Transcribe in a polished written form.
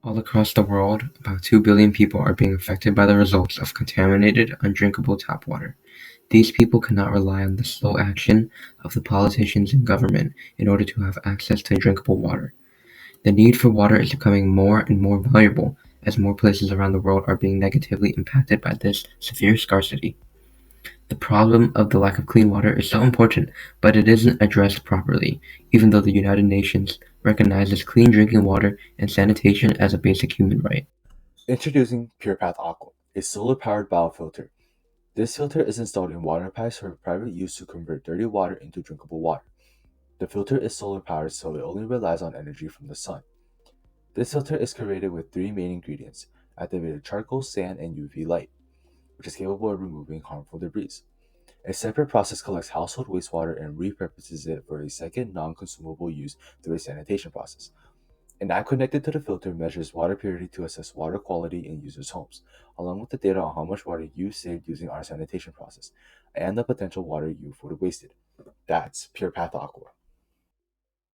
All across the world, about 2 billion people are being affected by the results of contaminated, undrinkable tap water. These people cannot rely on the slow action of the politicians and government in order to have access to drinkable water. The need for water is becoming more and more valuable as more places around the world are being negatively impacted by this severe scarcity. The problem of the lack of clean water is so important, but it isn't addressed properly, even though the United Nations recognizes clean drinking water and sanitation as a basic human right. Introducing PurePath Aqua, a solar-powered biofilter. This filter is installed in water pipes for private use to convert dirty water into drinkable water. The filter is solar-powered, so it only relies on energy from the sun. This filter is created with three main ingredients: activated charcoal, sand, and UV light, which is capable of removing harmful debris. A separate process collects household wastewater and repurposes it for a second non-consumable use through a sanitation process. An app connected to the filter measures water purity to assess water quality in users' homes, along with the data on how much water you saved using our sanitation process, and the potential water you would have wasted. That's PurePath Aqua.